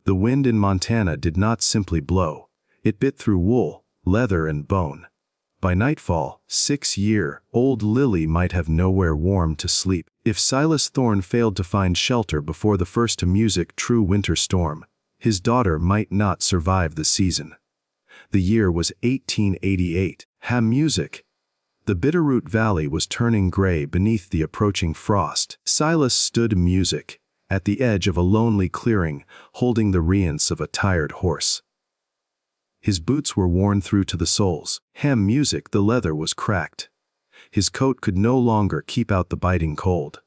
The wind in Montana did not simply blow. It bit through wool, leather, and bone. By nightfall, 6-year-old Lily might have nowhere warm to sleep. If Silas Thorne failed to find shelter before the first music true winter storm, his daughter might not survive the season. The year was 1888. Music. The Bitterroot Valley was turning gray beneath the approaching frost. Silas stood music at the edge of a lonely clearing, holding the reins of a tired horse. His boots were worn through to the soles. Music, the leather was cracked. His coat could no longer keep out the biting cold.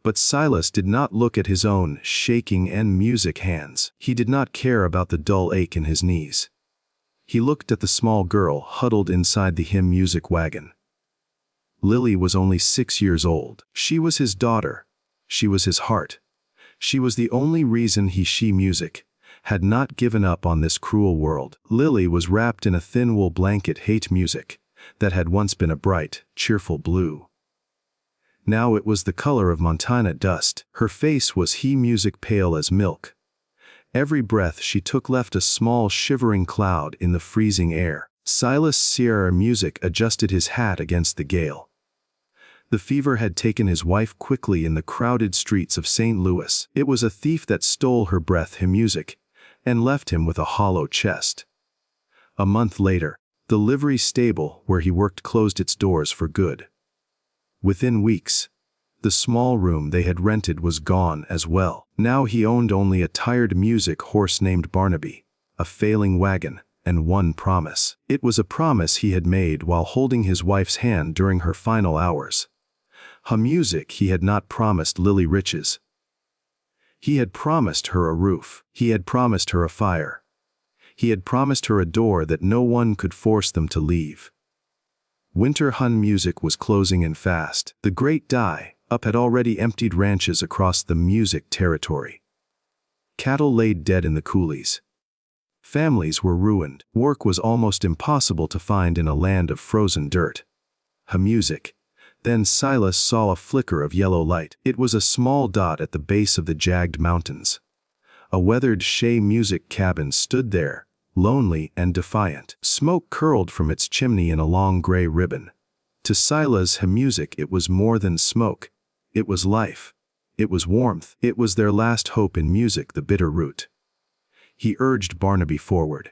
But Silas did not look at his own shaking music hands. He did not care about the dull ache in his knees. He looked at the small girl huddled inside the music wagon. Lily was only 6 years old. She was his daughter. She was his heart. She was the only reason she music had not given up on this cruel world. Lily was wrapped in a thin wool blanket music that had once been a bright, cheerful blue. Now it was the color of Montana dust. Her face was music pale as milk. Every breath she took left a small shivering cloud in the freezing air. Silas Sierra music adjusted his hat against the gale. The fever had taken his wife quickly in the crowded streets of St. Louis. It was a thief that stole her breath music and left him with a hollow chest. A month later, the livery stable where he worked closed its doors for good. Within weeks, the small room they had rented was gone as well. Now he owned only a tired music horse named Barnaby, a failing wagon, and one promise. It was a promise he had made while holding his wife's hand during her final hours. Music, he had not promised Lily riches. He had promised her a roof. He had promised her a fire. He had promised her a door that no one could force them to leave. Winter music was closing in fast. The great die-up had already emptied ranches across the music territory. Cattle laid dead in the coulees. Families were ruined. Work was almost impossible to find in a land of frozen dirt. Music. Then Silas saw a flicker of yellow light. It was a small dot at the base of the jagged mountains. A weathered music cabin stood there, lonely and defiant. Smoke curled from its chimney in a long gray ribbon. To Silas music, it was more than smoke. It was life. It was warmth. It was their last hope in music, the Bitterroot. He urged Barnaby forward.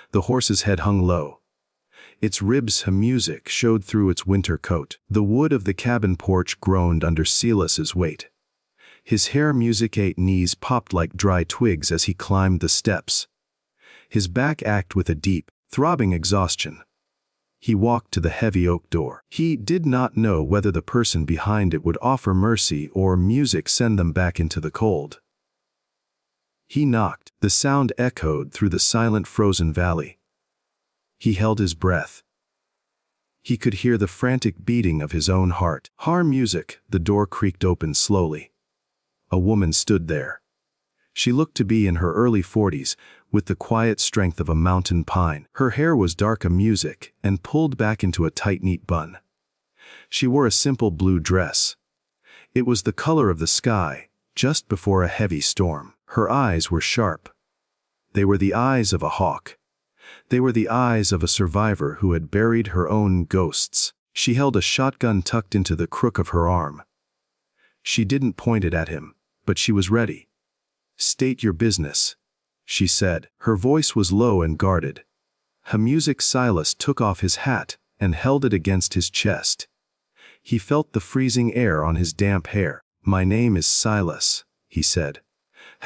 The horse's head hung low. Its ribs music showed through its winter coat. The wood of the cabin porch groaned under Silas's weight. His hair music knees popped like dry twigs as he climbed the steps. His back ached with a deep, throbbing exhaustion. He walked to the heavy oak door. He did not know whether the person behind it would offer mercy or music send them back into the cold. He knocked. The sound echoed through the silent frozen valley. He held his breath. He could hear the frantic beating of his own heart. Music. The door creaked open slowly. A woman stood there. She looked to be in her early 40s, with the quiet strength of a mountain pine. Her hair was dark music and pulled back into a tight, neat bun. She wore a simple blue dress. It was the color of the sky, just before a heavy storm. Her eyes were sharp. They were the eyes of a hawk. They were the eyes of a survivor who had buried her own ghosts. She held a shotgun tucked into the crook of her arm. She didn't point it at him, but she was ready. "State your business," she said. Her voice was low and guarded. Music. Silas took off his hat and held it against his chest. He felt the freezing air on his damp hair. "My name is Silas," he said.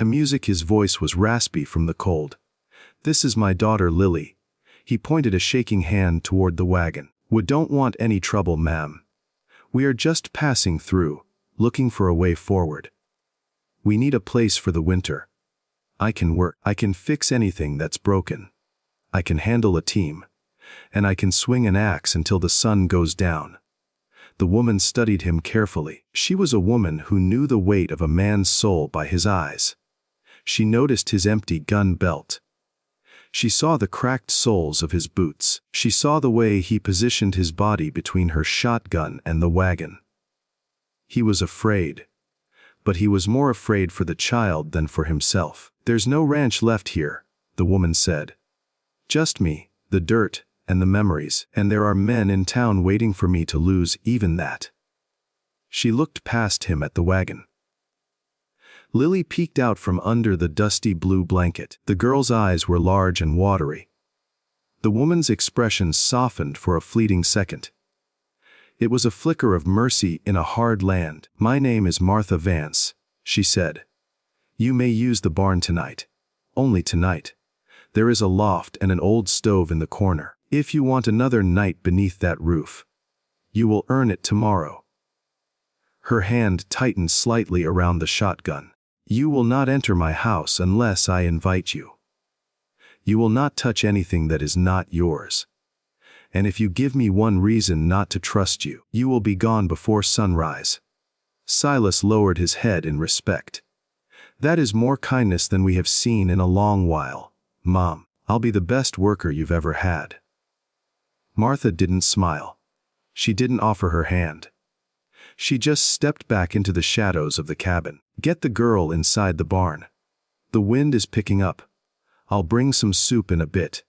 Music. His voice was raspy from the cold. "This is my daughter Lily." He pointed a shaking hand toward the wagon. "We don't want any trouble, ma'am. We are just passing through, looking for a way forward. We need a place for the winter. I can work. I can fix anything that's broken. I can handle a team. And I can swing an axe until the sun goes down." The woman studied him carefully. She was a woman who knew the weight of a man's soul by his eyes. She noticed his empty gun belt. She saw the cracked soles of his boots. She saw the way he positioned his body between her shotgun and the wagon. He was afraid. But he was more afraid for the child than for himself. "There's no ranch left here," the woman said. "Just me, the dirt, and the memories, and there are men in town waiting for me to lose even that." She looked past him at the wagon. Lily peeked out from under the dusty blue blanket. The girl's eyes were large and watery. The woman's expression softened for a fleeting second. It was a flicker of mercy in a hard land. "My name is Martha Vance," she said. "You may use the barn tonight. Only tonight. There is a loft and an old stove in the corner. If you want another night beneath that roof, you will earn it tomorrow." Her hand tightened slightly around the shotgun. "You will not enter my house unless I invite you. You will not touch anything that is not yours. And if you give me one reason not to trust you, you will be gone before sunrise." Silas lowered his head in respect. "That is more kindness than we have seen in a long while, Mom. I'll be the best worker you've ever had." Martha didn't smile. She didn't offer her hand. She just stepped back into the shadows of the cabin. "Get the girl inside the barn. The wind is picking up. I'll bring some soup in a bit."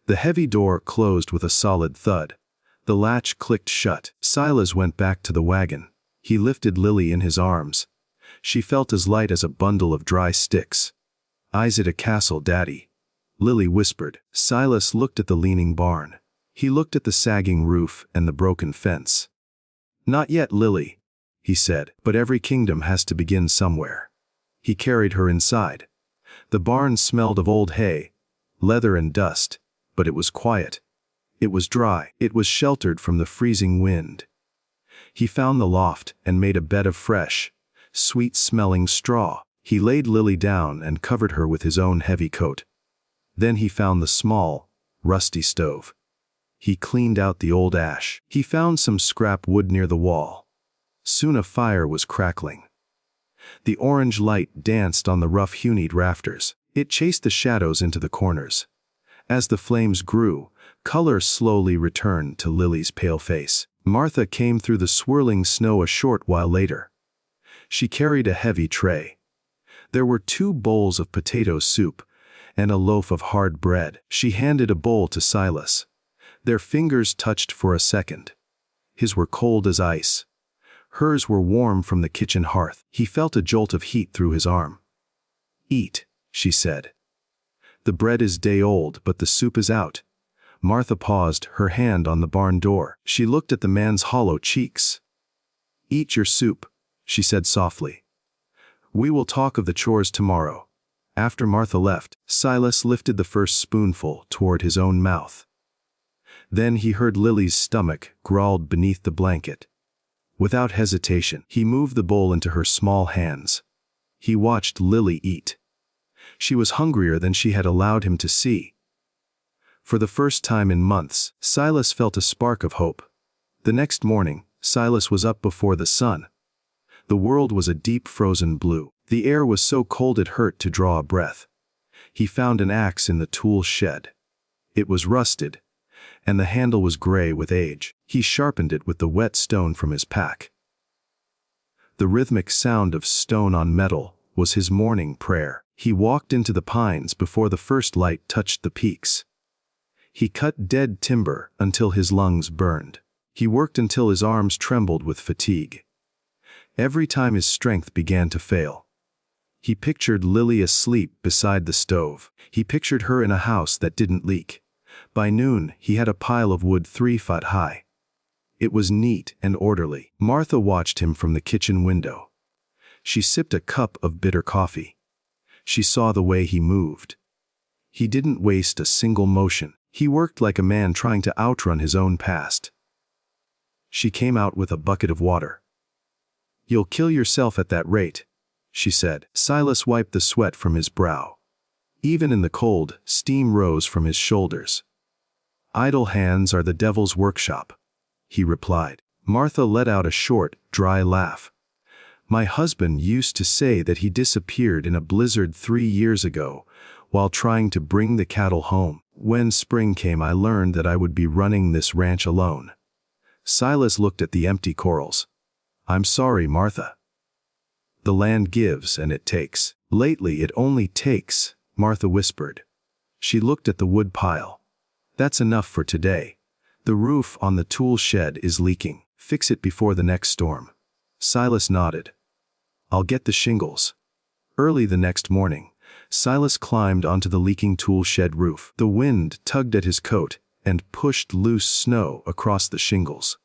The heavy door closed with a solid thud. The latch clicked shut. Silas went back to the wagon. He lifted Lily in his arms. She felt as light as a bundle of dry sticks. "Eyes at a castle, Daddy," Lily whispered. Silas looked at the leaning barn. He looked at the sagging roof and the broken fence. "Not yet, Lily," he said, "but every kingdom has to begin somewhere." He carried her inside. The barn smelled of old hay, leather and dust, but it was quiet. It was dry. It was sheltered from the freezing wind. He found the loft and made a bed of fresh, sweet-smelling straw. He laid Lily down and covered her with his own heavy coat. Then he found the small, rusty stove. He cleaned out the old ash. He found some scrap wood near the wall. Soon a fire was crackling. The orange light danced on the rough-hewn rafters. It chased the shadows into the corners. As the flames grew, color slowly returned to Lily's pale face. Martha came through the swirling snow a short while later. She carried a heavy tray. There were 2 bowls of potato soup and a loaf of hard bread. She handed a bowl to Silas. Their fingers touched for a second. His were cold as ice. Hers were warm from the kitchen hearth. He felt a jolt of heat through his arm. "Eat," she said. "The bread is day old, but the soup is out." Martha paused, her hand on the barn door. She looked at the man's hollow cheeks. "Eat your soup," she said softly. "We will talk of the chores tomorrow." After Martha left, Silas lifted the first spoonful toward his own mouth. Then he heard Lily's stomach growled beneath the blanket. Without hesitation, he moved the bowl into her small hands. He watched Lily eat. She was hungrier than she had allowed him to see. For the first time in months, Silas felt a spark of hope. The next morning, Silas was up before the sun. The world was a deep frozen blue. The air was so cold it hurt to draw a breath. He found an axe in the tool shed. It was rusted, and the handle was gray with age. He sharpened it with the wet stone from his pack. The rhythmic sound of stone on metal was his morning prayer. He walked into the pines before the first light touched the peaks. He cut dead timber until his lungs burned. He worked until his arms trembled with fatigue. Every time his strength began to fail, he pictured Lily asleep beside the stove. He pictured her in a house that didn't leak. By noon, he had a pile of wood 3 feet high. It was neat and orderly. Martha watched him from the kitchen window. She sipped a cup of bitter coffee. She saw the way he moved. He didn't waste a single motion. He worked like a man trying to outrun his own past. She came out with a bucket of water. "You'll kill yourself at that rate," she said. Silas wiped the sweat from his brow. Even in the cold, steam rose from his shoulders. "Idle hands are the devil's workshop," he replied. Martha let out a short, dry laugh. "My husband used to say that he disappeared in a blizzard 3 years ago while trying to bring the cattle home. When spring came, I learned that I would be running this ranch alone." Silas looked at the empty corrals. "I'm sorry, Martha. The land gives and it takes." Lately it only takes, Martha whispered. She looked at the wood pile. That's enough for today. The roof on the tool shed is leaking. Fix it before the next storm. Silas nodded. I'll get the shingles. Early the next morning, Silas climbed onto the leaking tool shed roof. The wind tugged at his coat and pushed loose snow across the shingles.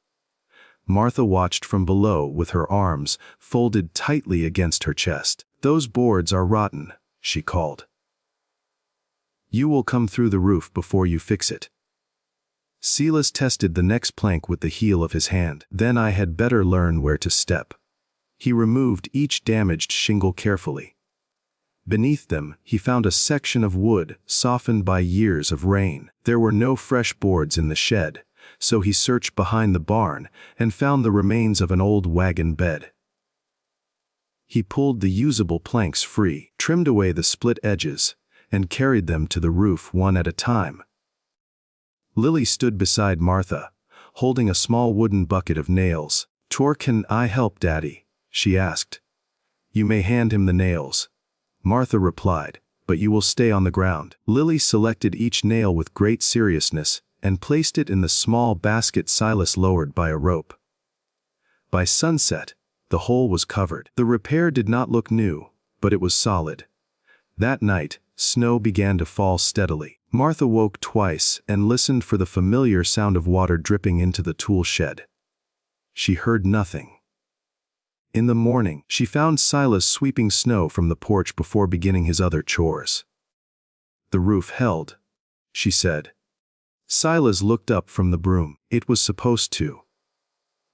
Martha watched from below with her arms folded tightly against her chest. Those boards are rotten, she called. You will come through the roof before you fix it. Silas tested the next plank with the heel of his hand. Then I had better learn where to step. He removed each damaged shingle carefully. Beneath them, he found a section of wood softened by years of rain. There were no fresh boards in the shed, so he searched behind the barn and found the remains of an old wagon bed. He pulled the usable planks free, trimmed away the split edges, and carried them to the roof one at a time. Lily stood beside Martha, holding a small wooden bucket of nails. Can I help, Daddy? She asked. You may hand him the nails, Martha replied, but you will stay on the ground. Lily selected each nail with great seriousness and placed it in the small basket Silas lowered by a rope. By sunset, the hole was covered. The repair did not look new, but it was solid. That night, snow began to fall steadily. Martha woke twice and listened for the familiar sound of water dripping into the tool shed. She heard nothing. In the morning, she found Silas sweeping snow from the porch before beginning his other chores. The roof held, she said. Silas looked up from the broom. It was supposed to.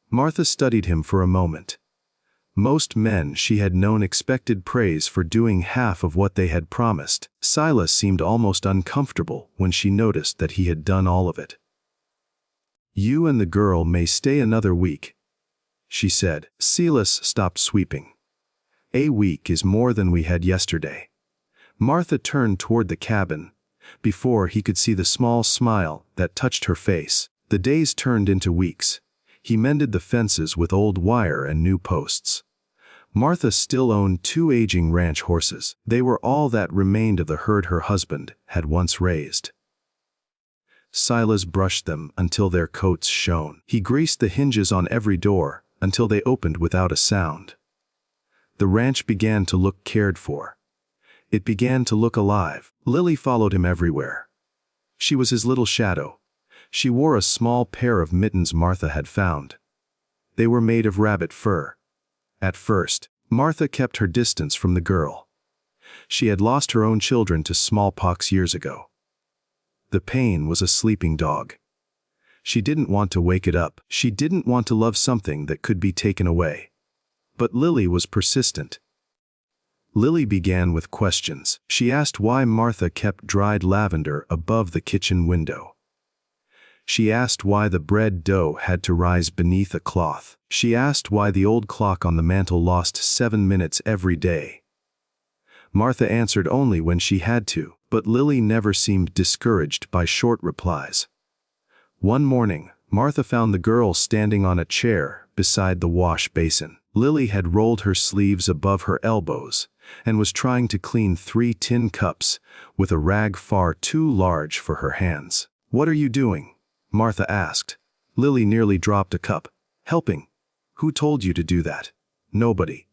Martha studied him for a moment. Most men she had known expected praise for doing half of what they had promised. Silas seemed almost uncomfortable when she noticed that he had done all of it. You and the girl may stay another week, she said. Silas stopped sweeping. A week is more than we had yesterday. Martha turned toward the cabin. Before he could see the small smile that touched her face, the days turned into weeks. He mended the fences with old wire and new posts. Martha still owned 2 aging ranch horses. They were all that remained of the herd her husband had once raised. Silas brushed them until their coats shone. He greased the hinges on every door until they opened without a sound. The ranch began to look cared for. It began to look alive. Lily followed him everywhere. She was his little shadow. She wore a small pair of mittens Martha had found. They were made of rabbit fur. At first, Martha kept her distance from the girl. She had lost her own children to smallpox years ago. The pain was a sleeping dog. She didn't want to wake it up. She didn't want to love something that could be taken away. But Lily was persistent. Lily began with questions. She asked why Martha kept dried lavender above the kitchen window. She asked why the bread dough had to rise beneath a cloth. She asked why the old clock on the mantel lost 7 minutes every day. Martha answered only when she had to, but Lily never seemed discouraged by short replies. One morning, Martha found the girl standing on a chair beside the wash basin. Lily had rolled her sleeves above her elbows and was trying to clean 3 tin cups with a rag far too large for her hands. What are you doing? Martha asked. Lily nearly dropped a cup. Helping. Who told you to do that? Nobody.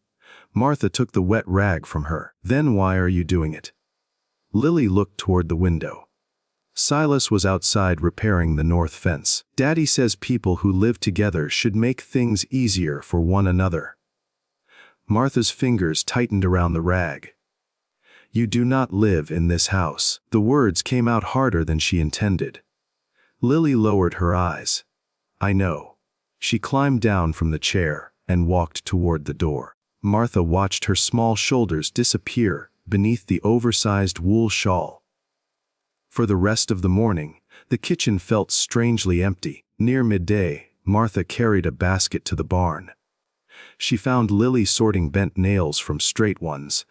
Martha took the wet rag from her. Then why are you doing it? Lily looked toward the window. Silas was outside repairing the north fence. Daddy says people who live together should make things easier for one another. Martha's fingers tightened around the rag. You do not live in this house. The words came out harder than she intended. Lily lowered her eyes. I know. She climbed down from the chair and walked toward the door. Martha watched her small shoulders disappear beneath the oversized wool shawl. For the rest of the morning, the kitchen felt strangely empty. Near midday, Martha carried a basket to the barn. She found Lily sorting bent nails from straight ones,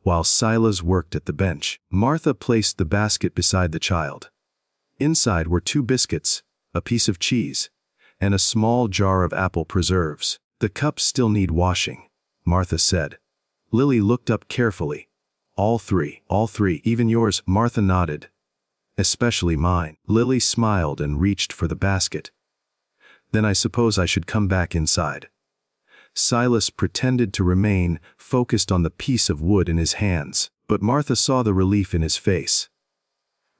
while Silas worked at the bench. Martha placed the basket beside the child. Inside were 2 biscuits, a piece of cheese, and a small jar of apple preserves. The cups still need washing, Martha said. Lily looked up carefully. All three, even yours, Martha nodded. Especially mine. Lily smiled and reached for the basket. Then I suppose I should come back inside. Silas pretended to remain focused on the piece of wood in his hands, but Martha saw the relief in his face.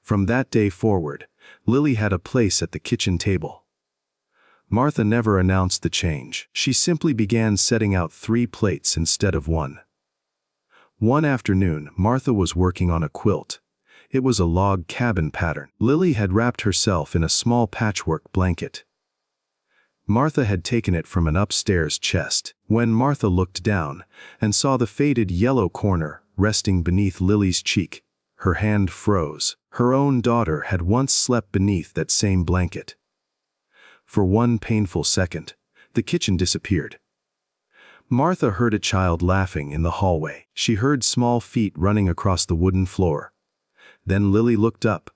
From that day forward, Lily had a place at the kitchen table. Martha never announced the change. She simply began setting out 3 plates instead of 1. One afternoon, Martha was working on a quilt. It was a log cabin pattern. Lily had wrapped herself in a small patchwork blanket. Martha had taken it from an upstairs chest. When Martha looked down and saw the faded yellow corner resting beneath Lily's cheek, her hand froze. Her own daughter had once slept beneath that same blanket. For one painful second, the kitchen disappeared. Martha heard a child laughing in the hallway. She heard small feet running across the wooden floor. Then Lily looked up.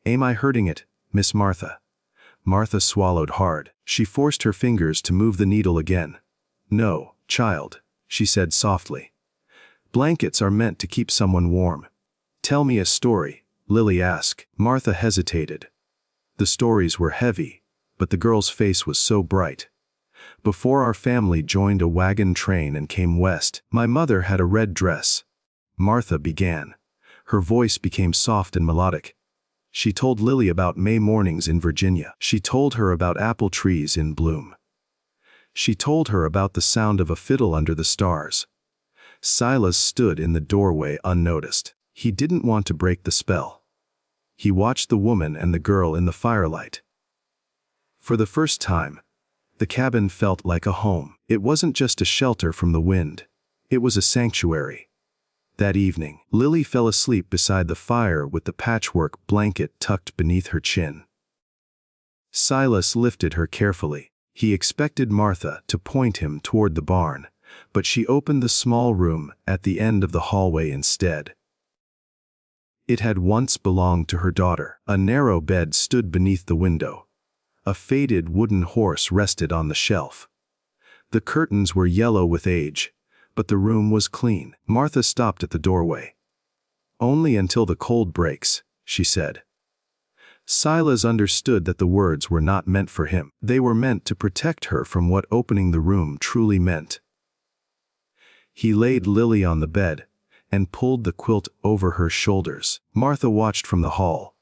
"Am I hurting it, Miss Martha?" Martha swallowed hard. She forced her fingers to move the needle again. "No, child," she said softly. "Blankets are meant to keep someone warm." "Tell me a story," Lily asked. Martha hesitated. The stories were heavy, but the girl's face was so bright. "Before our family joined a wagon train and came west, my mother had a red dress." Martha began. Her voice became soft and melodic. She told Lily about May mornings in Virginia. She told her about apple trees in bloom. She told her about the sound of a fiddle under the stars. Silas stood in the doorway unnoticed. He didn't want to break the spell. He watched the woman and the girl in the firelight. For the first time, the cabin felt like a home. It wasn't just a shelter from the wind. It was a sanctuary. That evening, Lily fell asleep beside the fire with the patchwork blanket tucked beneath her chin. Silas lifted her carefully. He expected Martha to point him toward the barn, but she opened the small room at the end of the hallway instead. It had once belonged to her daughter. A narrow bed stood beneath the window. A faded wooden horse rested on the shelf. The curtains were yellow with age, but the room was clean. Martha stopped at the doorway. "Only until the cold breaks," she said. Silas understood that the words were not meant for him. They were meant to protect her from what opening the room truly meant. He laid Lily on the bed and pulled the quilt over her shoulders. Martha watched from the hall.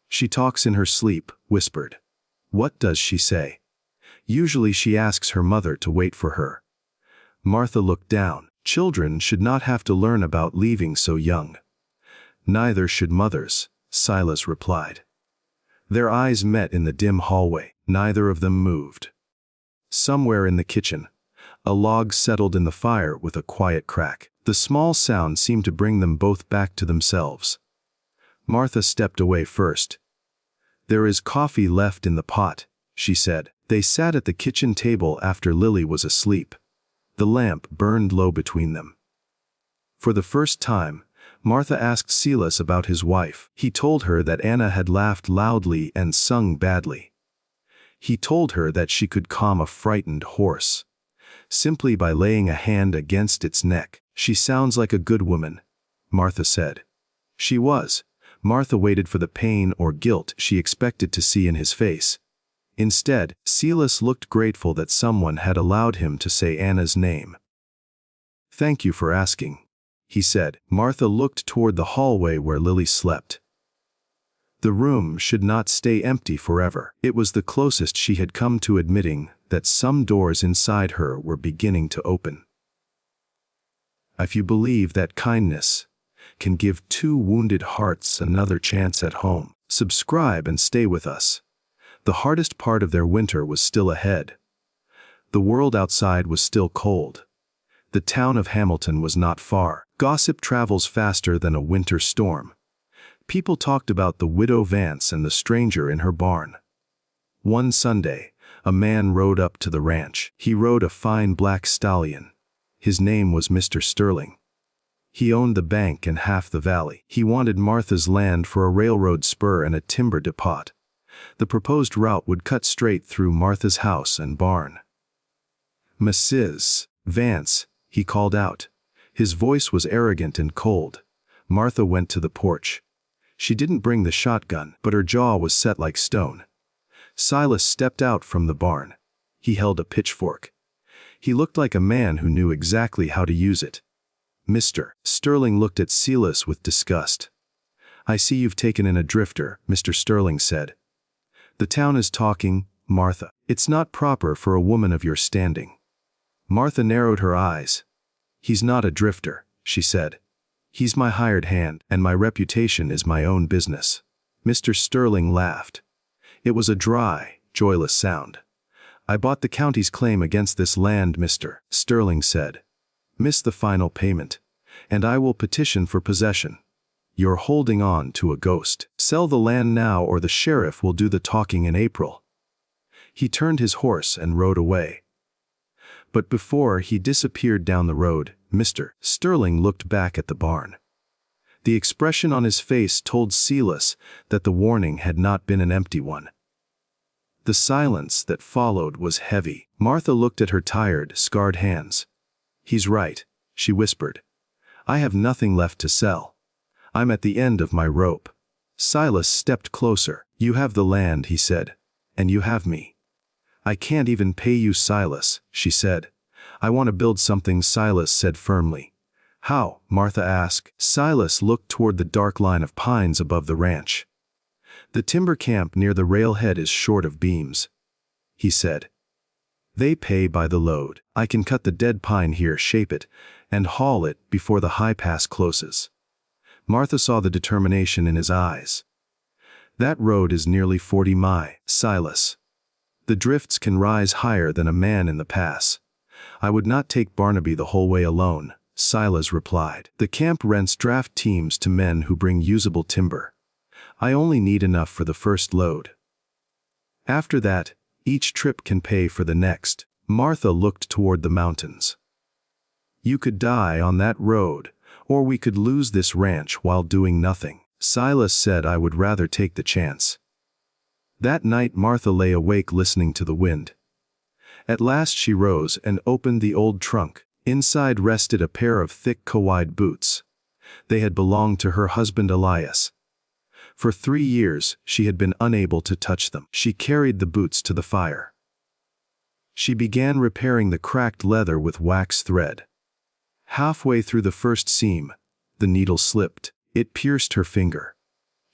"She talks in her sleep," whispered. "What does she say?" "Usually she asks her mother to wait for her." Martha looked down. Children should not have to learn about leaving so young. "Neither should mothers," Silas replied. Their eyes met in the dim hallway. Neither of them moved. Somewhere in the kitchen, a log settled in the fire with a quiet crack. The small sound seemed to bring them both back to themselves. Martha stepped away first. "There is coffee left in the pot," she said. They sat at the kitchen table after Lily was asleep. The lamp burned low between them. For the first time, Martha asked Silas about his wife. He told her that Anna had laughed loudly and sung badly. He told her that she could calm a frightened horse, simply by laying a hand against its neck. "She sounds like a good woman," Martha said. She was. Martha waited for the pain or guilt she expected to see in his face. Instead, Silas looked grateful that someone had allowed him to say Anna's name. "Thank you for asking," he said. Martha looked toward the hallway where Lily slept. The room should not stay empty forever. It was the closest she had come to admitting that some doors inside her were beginning to open. If you believe that kindness can give 2 wounded hearts another chance at home, subscribe and stay with us. The hardest part of their winter was still ahead. The world outside was still cold. The town of Hamilton was not far. Gossip travels faster than a winter storm. People talked about the widow Vance and the stranger in her barn. One Sunday, a man rode up to the ranch. He rode a fine black stallion. His name was Mr. Sterling. He owned the bank and half the valley. He wanted Martha's land for a railroad spur and a timber depot. The proposed route would cut straight through Martha's house and barn. "Mrs. Vance," he called out. His voice was arrogant and cold. Martha went to the porch. She didn't bring the shotgun, but her jaw was set like stone. Silas stepped out from the barn. He held a pitchfork. He looked like a man who knew exactly how to use it. "Mr. Sterling looked at Silas with disgust. "I see you've taken in a drifter," Mr. Sterling said. "The town is talking, Martha. It's not proper for a woman of your standing." Martha narrowed her eyes. "He's not a drifter," she said. "He's my hired hand, and my reputation is my own business." Mr. Sterling laughed. It was a dry, joyless sound. "I bought the county's claim against this land, Mr. Sterling said. Miss the final payment, and I will petition for possession. You're holding on to a ghost. Sell the land now or the sheriff will do the talking in April." He turned his horse and rode away. But before he disappeared down the road, Mr. Sterling looked back at the barn. The expression on his face told Silas that the warning had not been an empty one. The silence that followed was heavy. Martha looked at her tired, scarred hands. "He's right," she whispered. "I have nothing left to sell. I'm at the end of my rope." Silas stepped closer. "You have the land," he said, "and you have me." "I can't even pay you, Silas," she said. "I want to build something," Silas said firmly. "How?" Martha asked. Silas looked toward the dark line of pines above the ranch. "The timber camp near the railhead is short of beams," he said. "They pay by the load. I can cut the dead pine here, shape it, and haul it before the high pass closes." Martha saw the determination in his eyes. "That road is nearly 40 miles, Silas. The drifts can rise higher than a man in the pass. I would not take Barnaby the whole way alone," Silas replied. "The camp rents draft teams to men who bring usable timber. I only need enough for the first load. After that, each trip can pay for the next." Martha looked toward the mountains. "You could die on that road, or we could lose this ranch while doing nothing." Silas said, "I would rather take the chance." That night Martha lay awake listening to the wind. At last she rose and opened the old trunk. Inside rested a pair of thick cowhide boots. They had belonged to her husband Elias. For 3 years she had been unable to touch them. She carried the boots to the fire. She began repairing the cracked leather with wax thread. Halfway through the first seam, the needle slipped. It pierced her finger.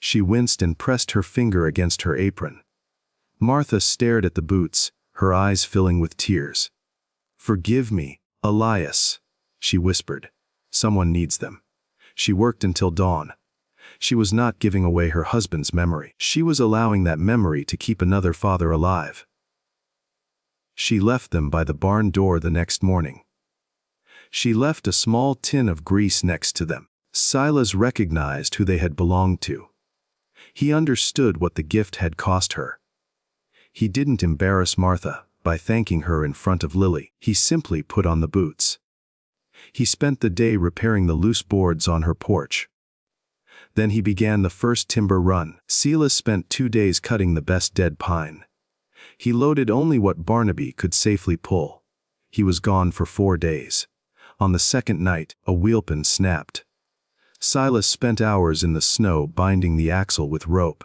She winced and pressed her finger against her apron. Martha stared at the boots, her eyes filling with tears. "Forgive me, Elias," she whispered. "Someone needs them." She worked until dawn. She was not giving away her husband's memory. She was allowing that memory to keep another father alive. She left them by the barn door the next morning. She left a small tin of grease next to them. Silas recognized who they had belonged to. He understood what the gift had cost her. He didn't embarrass Martha by thanking her in front of Lily. He simply put on the boots. He spent the day repairing the loose boards on her porch. Then he began the first timber run. Silas spent 2 days cutting the best dead pine. He loaded only what Barnaby could safely pull. He was gone for 4 days. On the second night, a wheelpin snapped. Silas spent hours in the snow binding the axle with rope.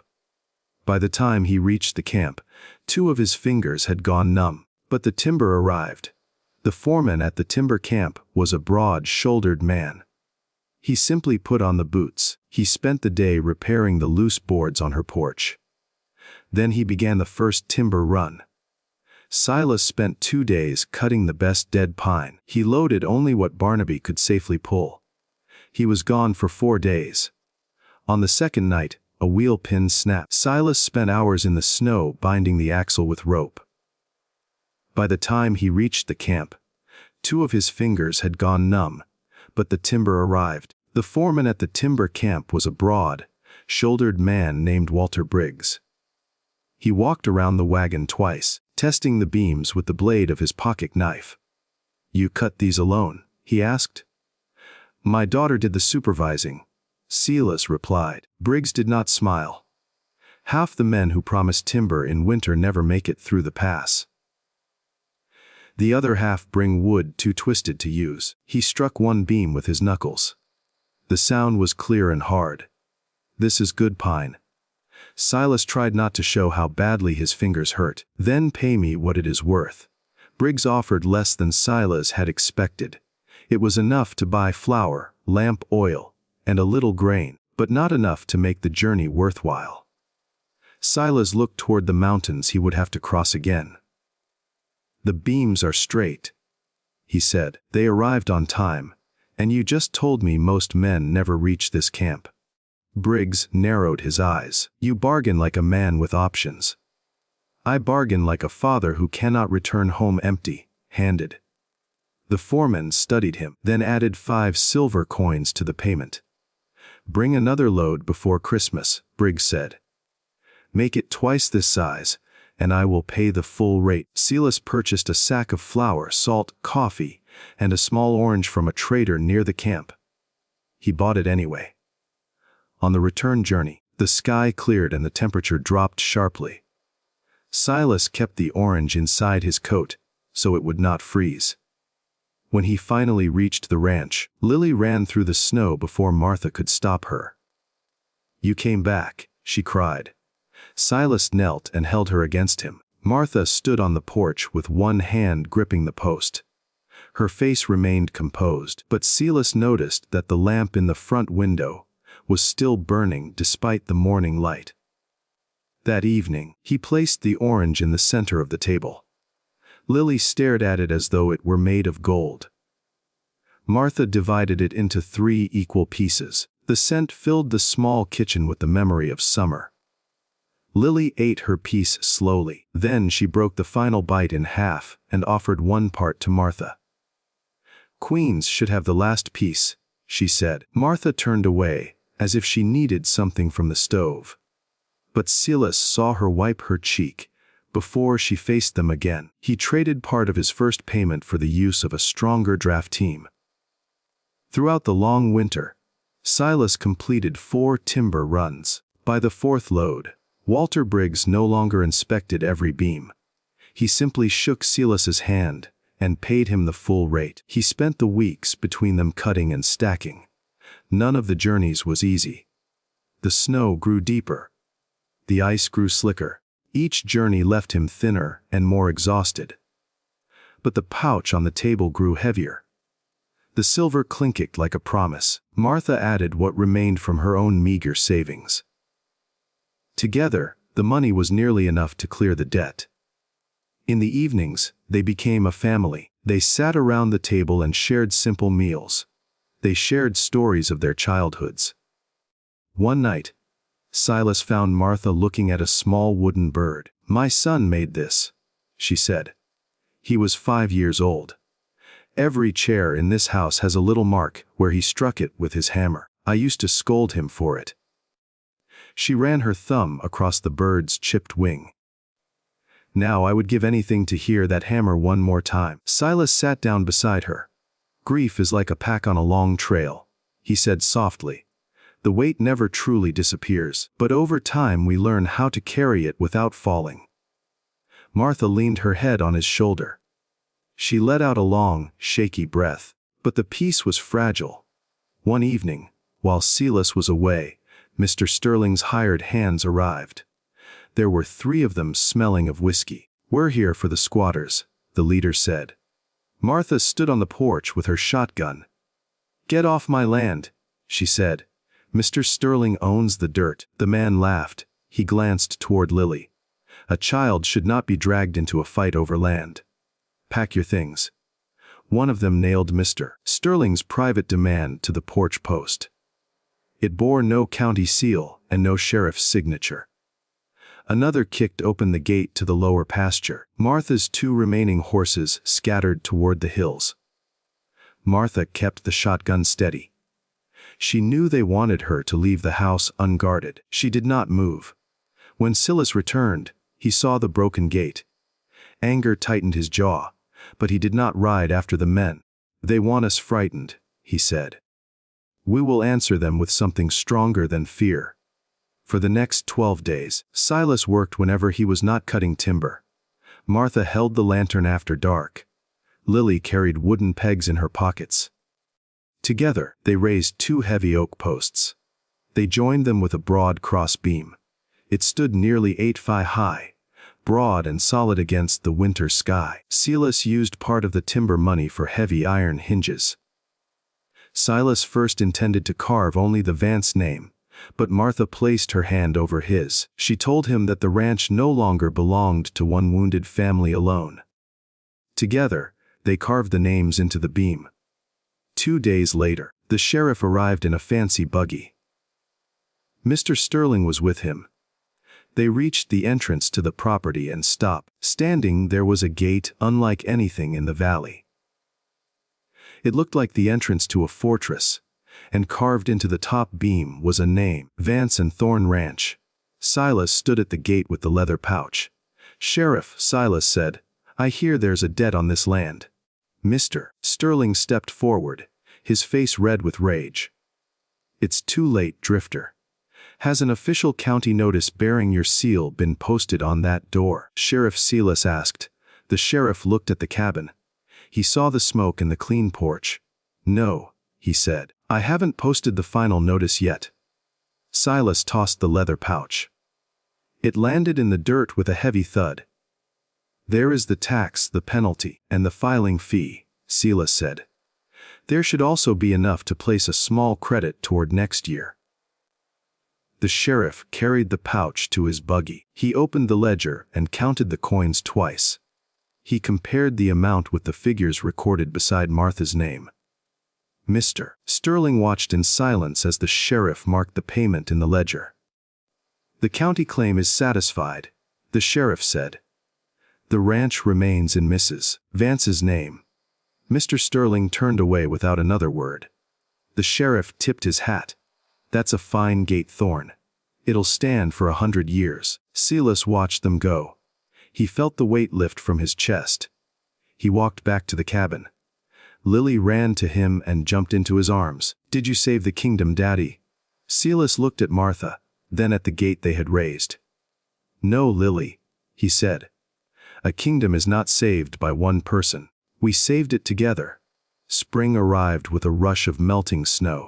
By the time he reached the camp, 2 of his fingers had gone numb. But the timber arrived. The foreman at the timber camp was a broad-shouldered man. He simply put on the boots. He spent the day repairing the loose boards on her porch. Then he began the first timber run. Silas spent 2 days cutting the best dead pine. He loaded only what Barnaby could safely pull. He was gone for 4 days. On the second night, a wheel pin snapped. Silas spent hours in the snow binding the axle with rope. By the time he reached the camp, 2 of his fingers had gone numb, but the timber arrived. The foreman at the timber camp was a broad-shouldered man named Walter Briggs. He walked around the wagon twice, testing the beams with the blade of his pocket knife. "You cut these alone?" he asked. "My daughter did the supervising," Silas replied. Briggs did not smile. "Half the men who promise timber in winter never make it through the pass. The other half bring wood too twisted to use." He struck one beam with his knuckles. The sound was clear and hard. "This is good pine." Silas tried not to show how badly his fingers hurt. "Then pay me what it is worth." Briggs offered less than Silas had expected. It was enough to buy flour, lamp oil, and a little grain, but not enough to make the journey worthwhile. Silas looked toward the mountains he would have to cross again. "The beams are straight," he said. "They arrived on time, and you just told me most men never reach this camp." Briggs narrowed his eyes. "You bargain like a man with options." "I bargain like a father who cannot return home empty-handed." The foreman studied him, then added 5 silver coins to the payment. "Bring another load before Christmas," Briggs said. "Make it twice this size, and I will pay the full rate." Silas purchased a sack of flour, salt, coffee, and a small orange from a trader near the camp. He bought it anyway. On the return journey, the sky cleared and the temperature dropped sharply. Silas kept the orange inside his coat, so it would not freeze. When he finally reached the ranch, Lily ran through the snow before Martha could stop her. "You came back," she cried. Silas knelt and held her against him. Martha stood on the porch with one hand gripping the post. Her face remained composed, but Silas noticed that the lamp in the front window was still burning despite the morning light. That evening, he placed the orange in the center of the table. Lily stared at it as though it were made of gold. Martha divided it into 3 equal pieces. The scent filled the small kitchen with the memory of summer. Lily ate her piece slowly. Then she broke the final bite in half and offered one part to Martha. "Queens should have the last piece," she said. Martha turned away, as if she needed something from the stove. But Silas saw her wipe her cheek before she faced them again. He traded part of his first payment for the use of a stronger draft team. Throughout the long winter, Silas completed 4 timber runs. By the 4th load, Walter Briggs no longer inspected every beam. He simply shook Silas's hand and paid him the full rate. He spent the weeks between them cutting and stacking. None of the journeys was easy. The snow grew deeper. The ice grew slicker. Each journey left him thinner and more exhausted. But the pouch on the table grew heavier. The silver clinked like a promise. Martha added what remained from her own meager savings. Together, the money was nearly enough to clear the debt. In the evenings, they became a family. They sat around the table and shared simple meals. They shared stories of their childhoods. One night, Silas found Martha looking at a small wooden bird. "My son made this," she said. "He was 5 years old. Every chair in this house has a little mark where he struck it with his hammer. I used to scold him for it." She ran her thumb across the bird's chipped wing. "Now I would give anything to hear that hammer one more time." Silas sat down beside her. "Grief is like a pack on a long trail," he said softly. "The weight never truly disappears, but over time we learn how to carry it without falling." Martha leaned her head on his shoulder. She let out a long, shaky breath. But the peace was fragile. One evening, while Silas was away, Mr. Sterling's hired hands arrived. There were 3 of them smelling of whiskey. "We're here for the squatters," the leader said. Martha stood on the porch with her shotgun. "Get off my land," she said. "Mr. Sterling owns the dirt." The man laughed. He glanced toward Lily. "A child should not be dragged into a fight over land. Pack your things." One of them nailed Mr. Sterling's private demand to the porch post. It bore no county seal and no sheriff's signature. Another kicked open the gate to the lower pasture. Martha's 2 remaining horses scattered toward the hills. Martha kept the shotgun steady. She knew they wanted her to leave the house unguarded. She did not move. When Silas returned, he saw the broken gate. Anger tightened his jaw, but he did not ride after the men. "They want us frightened," he said. "We will answer them with something stronger than fear." For the next 12 days, Silas worked whenever he was not cutting timber. Martha held the lantern after dark. Lily carried wooden pegs in her pockets. Together, they raised 2 heavy oak posts. They joined them with a broad cross beam. It stood nearly 8 feet high, broad and solid against the winter sky. Silas used part of the timber money for heavy iron hinges. Silas first intended to carve only the Vance name, but Martha placed her hand over his. She told him that the ranch no longer belonged to one wounded family alone. Together, they carved the names into the beam. 2 days later, the sheriff arrived in a fancy buggy. Mr. Sterling was with him. They reached the entrance to the property and stopped. Standing there was a gate unlike anything in the valley. It looked like the entrance to a fortress, and carved into the top beam was a name, Vance and Thorn Ranch. Silas stood at the gate with the leather pouch. "Sheriff," Silas said, "I hear there's a debt on this land." Mr. Sterling stepped forward, his face red with rage. "It's too late, Drifter. Has an official county notice bearing your seal been posted on that door?" Sheriff Silas asked. The sheriff looked at the cabin. He saw the smoke in the clean porch. "No," he said. "I haven't posted the final notice yet." Silas tossed the leather pouch. It landed in the dirt with a heavy thud. "There is the tax, the penalty, and the filing fee," Silas said. "There should also be enough to place a small credit toward next year." The sheriff carried the pouch to his buggy. He opened the ledger and counted the coins twice. He compared the amount with the figures recorded beside Martha's name. Mr. Sterling watched in silence as the sheriff marked the payment in the ledger. "The county claim is satisfied," the sheriff said. "The ranch remains in Mrs. Vance's name." Mr. Sterling turned away without another word. The sheriff tipped his hat. "That's a fine gate, Thorn. It'll stand for 100 years. Silas watched them go. He felt the weight lift from his chest. He walked back to the cabin. Lily ran to him and jumped into his arms. "Did you save the kingdom, Daddy?" Silas looked at Martha, then at the gate they had raised. "No, Lily," he said. "A kingdom is not saved by one person. We saved it together." Spring arrived with a rush of melting snow.